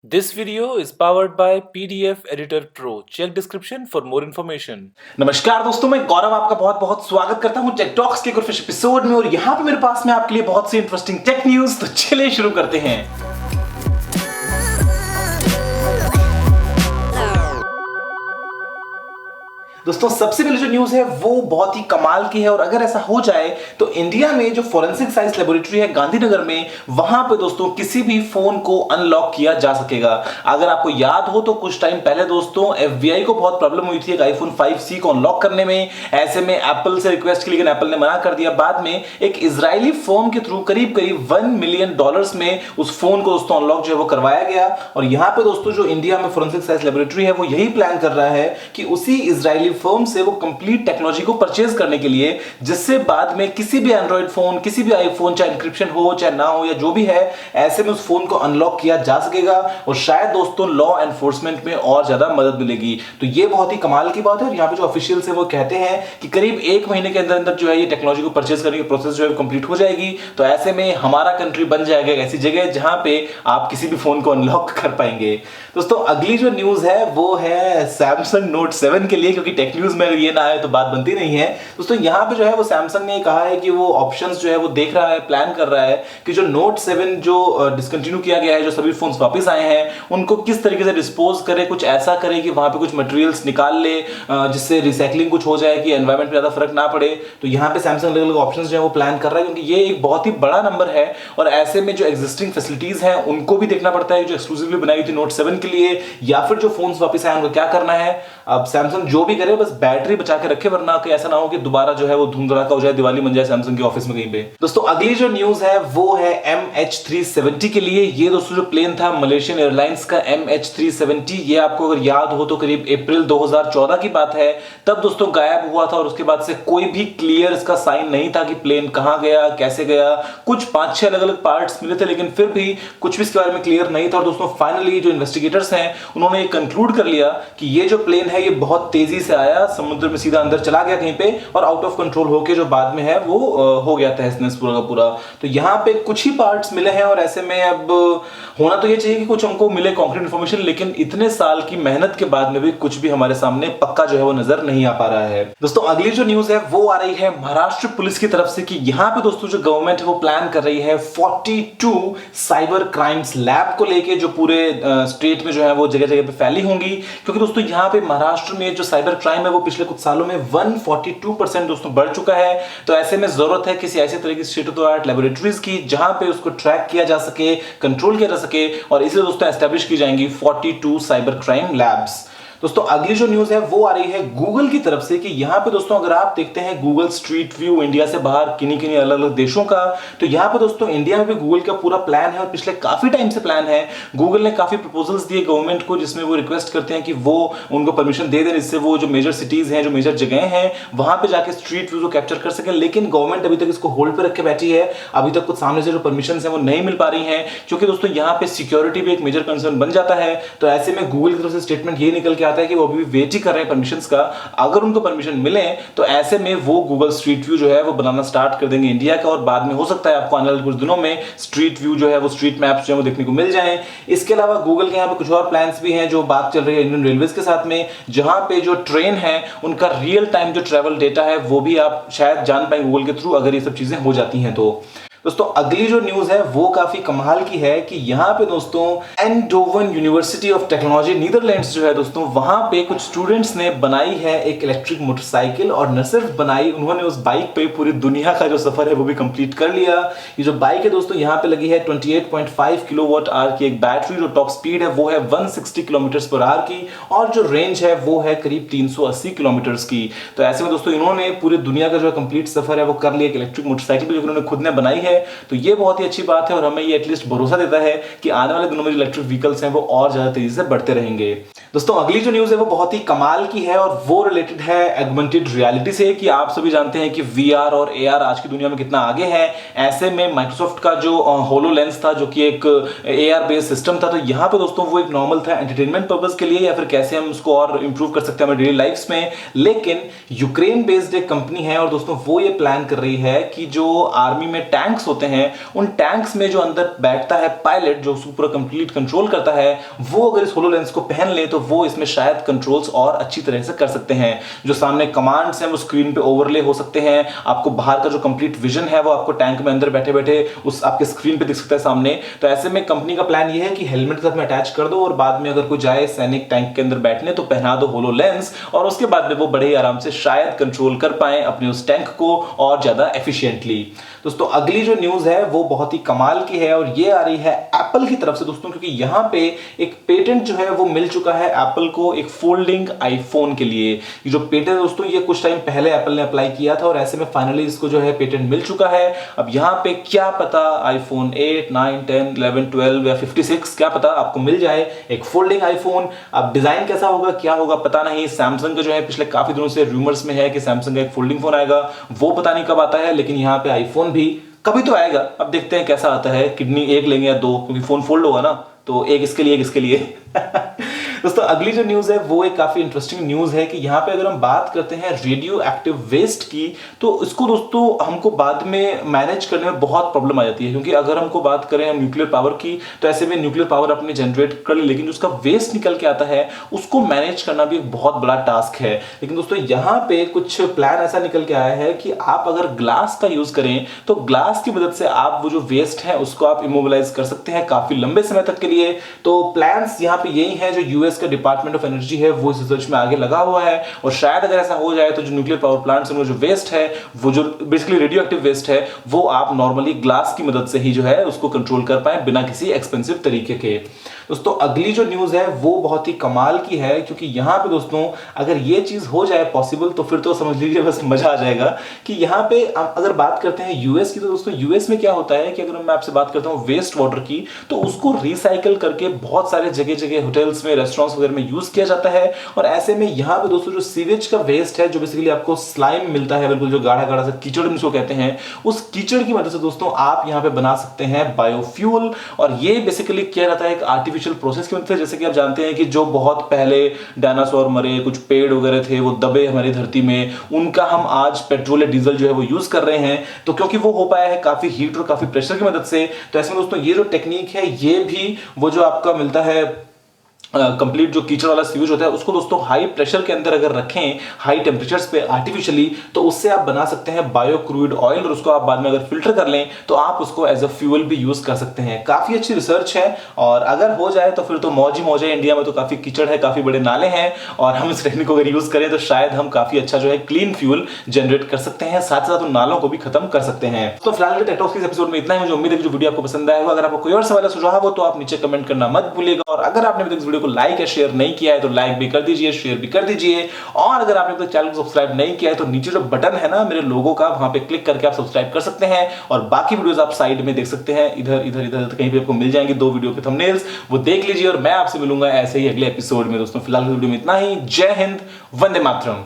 This video is powered by PDF Editor Pro. Check description for more information. नमस्कार दोस्तों, मैं गौरव आपका बहुत बहुत स्वागत करता हूं टेक टॉक्स के एक और फ्रेश एपिसोड में। और यहां पे मेरे पास में आपके लिए बहुत सी इंटरेस्टिंग टेक न्यूज। तो चलिए शुरू करते हैं। दोस्तों सबसे पहले जो न्यूज है वो बहुत ही कमाल की है, और अगर ऐसा हो जाए तो इंडिया में जो फोरेंसिक साइंस लेबोरेटरी है गांधीनगर में, वहां पे दोस्तों किसी भी फोन को अनलॉक किया जा सकेगा। अगर आपको याद हो तो कुछ टाइम पहले दोस्तों FBI को बहुत प्रॉब्लम हुई थी एक आईफोन 5C को अनलॉक करने में। ऐसे में एप्पल से रिक्वेस्ट की, लेकिन एप्पल ने मना कर दिया। बाद में एक इजरायली फर्म के थ्रू करीब करीब $1 मिलियन में उस फोन को दोस्तों अनलॉक जो है वो करवाया गया। और यहां पे दोस्तों जो इंडिया में फोरेंसिक साइंस लेबोरेटरी है वो यही प्लान कर रहा है कि उसी इजरायली फर्म से वो कंप्लीट टेक्नोलॉजी को परचेज करने के लिए, जिससे बाद में किसी भी एंड्रॉइड फोन, किसी भी आईफोन, चाहे इंक्रिप्शन हो चाहे ना हो या जो भी है, ऐसे में उस फोन को अनलॉक किया जा सकेगा। और शायद दोस्तों लॉ एनफोर्समेंट में और ज्यादा मदद मिलेगी। तो ये बहुत ही कमाल की बात है। और यहाँ पे जो ऑफिशियल्स है वो कहते हैं कि करीब 1 महीने के अंदर अंदर जो है ये टेक्नोलॉजी को परचेज करने की प्रोसेस जो है कंप्लीट हो जाएगी। तो ऐसे में हमारा कंट्री बन जाएगा एक ऐसी जगह जहां पे आप किसी भी फोन को अनलॉक कर पाएंगे। दोस्तों अगली जो न्यूज है वो है सैमसंग नोट 7 के लिए, क्योंकि टेक न्यूज में अगर ये ना आए तो बात बनती नहीं है। दोस्तों यहाँ पे जो है वो सैमसंग ने कहा है कि वो ऑप्शंस जो है वो देख रहा है, प्लान कर रहा है कि जो नोट 7 जो डिसकंटिन्यू किया गया है, जो सभी फोन्स वापस आए हैं, उनको किस तरीके से डिस्पोज करे। कुछ ऐसा करे कि वहां पे कुछ मटेरियल्स निकाल ले जिससे रिसाइकलिंग कुछ हो जाए, कि एनवायरमेंट पे ज्यादा फर्क ना पड़े। तो यहाँ पे सैमसंग अलग अलग ऑप्शंस जो है वो प्लान कर रहा है, क्योंकि ये एक बहुत ही बड़ा नंबर है। और ऐसे में जो एग्जिस्टिंग फैसिलिटीज हैं उनको भी देखना पड़ता है, जो एक्सक्लूसिवली बनाई थी नोट 7 के लिए, या फिर जो फोन्स वापस आए उनको क्या करना है। अब सैमसंग जो भी करे बस बैटरी बचा के रखे, वरना कि ऐसा ना हो कि दोबारा जो है वो धूम धड़ाका हो जाए, दिवाली बन जाए सैमसंग के ऑफिस में कहीं पे। दोस्तों अगली जो न्यूज है वो है MH370 के लिए। ये दोस्तों जो प्लेन था मलेशियन एयरलाइंस का MH370, ये आपको अगर याद हो तो करीब अप्रैल 2014 की बात है, तब दोस्तों गायब हुआ था। और उसके बाद से कोई भी क्लियर इसका साइन नहीं था कि प्लेन कहां गया, कैसे गया। कुछ 5-6 अलग अलग पार्ट्स मिले थे, लेकिन फिर भी कुछ भी इसके बारे में क्लियर नहीं था। और दोस्तों फाइनली जो इन्वेस्टिगेटर्स हैं उन्होंने ये कंक्लूड कर लिया कि ये जो प्लेन है ये बहुत तेजी से आया, समुद्र में सीधा अंदर चला गया कहीं पे, और आउट ऑफ कंट्रोल होके जो बाद में है वो हो गया तहस-नहस पूरा का पूरा। तो यहाँ पे कुछ ही पार्ट्स मिले हैं, और ऐसे में अब होना तो ये चाहिए कि कुछ हमको मिले कॉन्क्रीट इंफॉर्मेशन, लेकिन इतने साल की मेहनत के बाद में भी कुछ भी हमारे सामने पक्का जो है वो नजर नहीं आ पा रहा है। दोस्तों अगली जो न्यूज है वो आ रही है महाराष्ट्र पुलिस की तरफ से, कि यहाँ पे दोस्तों जो गवर्नमेंट है वो प्लान कर रही है 42 साइबर क्राइम्स लैब को लेके, जो पूरे स्टेट में जो है वो जगह जगह पे फैली होंगी। क्योंकि दोस्तों यहाँ पे महाराष्ट्र में जो साइबर क्राइम है वो पिछले कुछ सालों में 142% दोस्तों बढ़ चुका है। तो ऐसे में जरूरत है किसी ऐसे तरह की state of the art laboratories की, जहां पे उसको ट्रैक किया जा सके, कंट्रोल किया जा सके। और इसलिए दोस्तों एस्टैब्लिश की जाएंगी 42 साइबर क्राइम लैब्स। दोस्तों अगली जो न्यूज है वो आ रही है गूगल की तरफ से, कि यहां पे दोस्तों अगर आप देखते हैं गूगल स्ट्रीट व्यू इंडिया से बाहर किन्हीं किन्हीं अलग अलग देशों का, तो यहां पे दोस्तों इंडिया में भी गूगल का पूरा प्लान है, और पिछले काफी टाइम से प्लान है। गूगल ने काफी प्रपोजल्स दिए गवर्नमेंट को, जिसमें वो रिक्वेस्ट करते हैं कि वो उनको परमिशन दे दें, जिससे वो जो मेजर सिटीज हैं, जो मेजर जगह हैं, वहां पे जाके स्ट्रीट व्यू को कैप्चर कर सके। लेकिन गवर्नमेंट अभी तक इसको होल्ड पे रख के बैठी है। अभी तक कुछ सामने से जो परमिशन है वो नहीं मिल पा रही है, क्योंकि दोस्तों यहाँ पे सिक्योरिटी भी एक मेजर कंसर्न बन जाता है। तो ऐसे में गूगल की तरफ से स्टेटमेंट ये निकल के आता है कि वो अभी ही कर रहे हैं परमिशंस का। अगर उनको परमिशन मिले तो ऐसे में वो गूगल स्ट्रीट व्यू जो है वो बनाना स्टार्ट कर देंगे इंडिया का, और बाद में हो सकता है आपको आने वाले कुछ दिनों में स्ट्रीट व्यू जो है वो स्ट्रीट मैप्स जो है वो देखने को मिल जाएं। इसके अलावा गूगल के यहाँ पे कुछ और प्लान्स भी हैं, जो बात चल रही है इंडियन रेलवेज के साथ में, जहां पे जो ट्रेन है उनका रियल टाइम जो ट्रेवल डेटा है वो भी आप शायद जान पाएंगे गूगल के थ्रू, अगर ये सब चीजें हो जाती हैं तो। दोस्तों अगली जो न्यूज है वो काफी कमाल की है, कि यहाँ पे दोस्तों एंडोवन यूनिवर्सिटी ऑफ टेक्नोलॉजी नीदरलैंड्स जो है दोस्तों, वहां पे कुछ स्टूडेंट्स ने बनाई है एक इलेक्ट्रिक मोटरसाइकिल। और न सिर्फ बनाई, उन्होंने उस बाइक पे पूरी दुनिया का जो सफर है वो भी कंप्लीट कर लिया। ये जो बाइक है दोस्तों यहाँ पे लगी है 28.5 किलोवाट आवर की एक बैटरी, जो टॉप स्पीड है वो है 160 किलोमीटर पर आवर की, और जो रेंज है वो है करीब 380 किलोमीटर की। तो ऐसे में दोस्तों इन्होंने पूरी दुनिया का जो कंप्लीट सफर है वो कर लिया एक इलेक्ट्रिक मोटरसाइकिल, जो उन्होंने खुद ने बनाई है। तो ये बहुत ही अच्छी बात है, और हमें ये एटलीस्ट भरोसा देता है कि आने वाले दिनों में जो इलेक्ट्रिक व्हीकल्स हैं वो और ज्यादा तेजी से बढ़ते रहेंगे। दोस्तों अगली जो न्यूज़ है वो बहुत ही कमाल की है और वो रिलेटेड है एगमेंटेड रियलिटी से कि आप सभी जानते हैं कि वीआर और एआर आज की दुनिया में कितना आगे है। ऐसे में माइक्रोसॉफ्ट का जो होलो लेंस था जो कि एक एआर बेस्ड सिस्टम था, तो यहाँ पे दोस्तों वो एक नॉर्मल था एंटरटेनमेंट पर्पज के लिए या फिर कैसे हम उसको और इंप्रूव कर सकते हैं हमारे डेली लाइफ में। लेकिन यूक्रेन बेस्ड एक कंपनी है और दोस्तों वो ये प्लान कर रही है कि जो आर्मी में टैंक्स होते हैं उन टैंक्स में जो अंदर बैठता है पायलट जो उसको पूरा कंप्लीट कंट्रोल करता है, वो अगर इस होलो लेंस को पहन ले तो वो इसमें शायद कंट्रोल्स और अच्छी तरह से कर सकते हैं। जो सामने कमांड्स हैं वो स्क्रीन पे ओवरले हो सकते हैं। आपको बाहर का जो कंप्लीट विजन है वो आपको टैंक में अंदर बैठे बैठे उस आपके स्क्रीन पे दिख सकता है सामने। तो ऐसे में कंपनी का प्लान ये है कि हेलमेट के साथ में अटैच कर दो और बाद में अगर कोई जाए सैनिक टैंक के अंदर बैठने तो पहना दो होलो लेंस और उसके बाद में वो बड़े ही आराम से शायद कंट्रोल कर पाए अपने उस टैंक को और ज्यादा एफिशिएंटली। दोस्तों अगली जो न्यूज़ है वो बहुत ही कमाल की है और ये आ रही है एप्पल की तरफ से दोस्तों, क्योंकि यहां पे एक पेटेंट जो है वो मिल चुका है एप्पल को एक फोल्डिंग आईफोन के लिए। ये जो पेटेंट है दोस्तों ये कुछ टाइम पहले एप्पल ने अप्लाई किया था और ऐसे में फाइनली इसको जो है पेटेंट मिल चुका है। अब यहां पे क्या पता आईफोन 8, 9, 10, 11, 12 या 56 क्या पता आपको मिल जाए एक फोल्डिंग आईफोन। अब डिजाइन कैसा होगा क्या होगा पता नहीं। सैमसंग का जो है पिछले काफी दिनों से रूमर्स में है कि सैमसंग का एक फोल्डिंग फोन आएगा, वो पता नहीं कब आता है, लेकिन यहाँ पे आईफोन भी कभी तो आएगा। अब देखते हैं कैसा आता है, किडनी एक लेंगे या दो, क्योंकि फोन फोल्ड होगा ना, तो एक इसके लिए एक इसके लिए दोस्तों अगली जो न्यूज़ है वो एक काफ़ी इंटरेस्टिंग न्यूज़ है कि यहाँ पे अगर हम बात करते हैं रेडियो एक्टिव वेस्ट की, तो इसको दोस्तों हमको बाद में मैनेज करने में बहुत प्रॉब्लम आ जाती है। क्योंकि अगर हमको बात करें हम न्यूक्लियर पावर की तो ऐसे में न्यूक्लियर पावर अपने जनरेट कर ले, लेकिन जो उसका वेस्ट निकल के आता है उसको मैनेज करना भी एक बहुत बड़ा टास्क है। लेकिन दोस्तों यहाँ पे कुछ प्लान ऐसा निकल के आया है कि आप अगर ग्लास का यूज़ करें तो ग्लास की मदद से आप वो जो वेस्ट है उसको आप इमोबिलाइज कर सकते हैं काफ़ी लंबे समय तक के लिए। तो प्लान्स यहाँ पे यही है, जो यूएस का डिपार्टमेंट ऑफ एनर्जी है वो इस रिसर्च में आगे लगा हुआ है और शायद अगर ऐसा हो जाए तो जो न्यूक्लियर पावर प्लांट्स में जो वेस्ट है वो जो बेसिकली रेडियो एक्टिव वेस्ट है वो आप नॉर्मली ग्लास की मदद से ही जो है उसको कंट्रोल कर पाए बिना किसी एक्सपेंसिव तरीके के। दोस्तों अगली जो न्यूज़ है वो बहुत ही कमाल की है, क्योंकि यहाँ पे दोस्तों अगर ये चीज़ हो जाए पॉसिबल तो फिर तो समझ लीजिए बस मजा आ जाएगा। कि यहाँ पे अगर बात करते हैं यूएस की, तो दोस्तों यूएस में क्या होता है कि अगर मैं आपसे बात करता हूँ वेस्ट वाटर की, तो उसको रिसाइकल करके बहुत सारे जगह जगह होटल्स में रेस्टोरेंट्स वगैरह में यूज किया जाता है। और ऐसे में यहाँ पे दोस्तों जो सीवेज का वेस्ट है जो बेसिकली आपको स्लाइम मिलता है, बिल्कुल जो गाढ़ा गाढ़ा सा कीचड़ जिसको कहते हैं, उस कीचड़ की मदद से दोस्तों आप यहाँ पे बना सकते हैं बायोफ्यूल। और ये बेसिकली किया जाता है एक आर्टिफिशियल प्रोसेस की मदद से। जैसे कि आप जानते हैं कि जो बहुत पहले डायनासोर मरे, कुछ पेड़ वगैरह थे वो दबे हमारी धरती में, उनका हम आज पेट्रोल या डीजल जो है वो यूज कर रहे हैं। तो क्योंकि वो हो पाया है काफी हीट और काफी प्रेशर की मदद से, तो ऐसे में दोस्तों ये जो टेक्निक है ये भी वो जो आपका मिलता है कंप्लीट जो कीचड़ वाला सीवेज होता है उसको दोस्तों हाई प्रेशर के अंदर अगर रखें हाई टेम्परेचर्स पे आर्टिफिशियली, तो उससे आप बना सकते हैं बायो क्रूड ऑयल और उसको आप बाद में अगर फिल्टर कर लें तो आप उसको एज अ फ्यूल भी यूज कर सकते हैं। काफी अच्छी रिसर्च है और अगर हो जाए तो फिर तो मौज ही मौज है। इंडिया में तो काफी कीचड़ है, काफी बड़े नाले हैं और हम इस टेक्निक को अगर यूज करें तो शायद हम काफी अच्छा जो है क्लीन फ्यूल जनरेट कर सकते हैं, साथ साथ उन नालों को भी खत्म कर सकते हैं। तो फिलहाल टेक्टॉक्स के एपिसोड में इतना ही। मुझे उम्मीद है कि जो वीडियो आपको पसंद आया होगा। अगर आपको कोई और सवाल सुझाव हो तो आप नीचे कमेंट करना मत भूलिएगा और अगर आपने अभी तक इस वीडियो को लाइक या शेयर नहीं किया है तो लाइक भी कर दीजिए, शेयर भी कर दीजिए। और अगर आपने अभी तक चैनल को सब्सक्राइब नहीं किया है तो नीचे जो बटन है ना मेरे लोगो का, वहां पे क्लिक करके आप सब्सक्राइब कर सकते हैं और बाकी वीडियोस आप साइड में देख सकते हैं, इधर इधर इधर कहीं पे आपको मिल जाएंगे 2 वीडियो के थंबनेल्स, वो देख लीजिए। और मैं आपसे मिलूंगा ऐसे ही अगले एपिसोड में। दोस्तों फिलहाल वीडियो में इतना ही। जय हिंद, वंदे मातरम।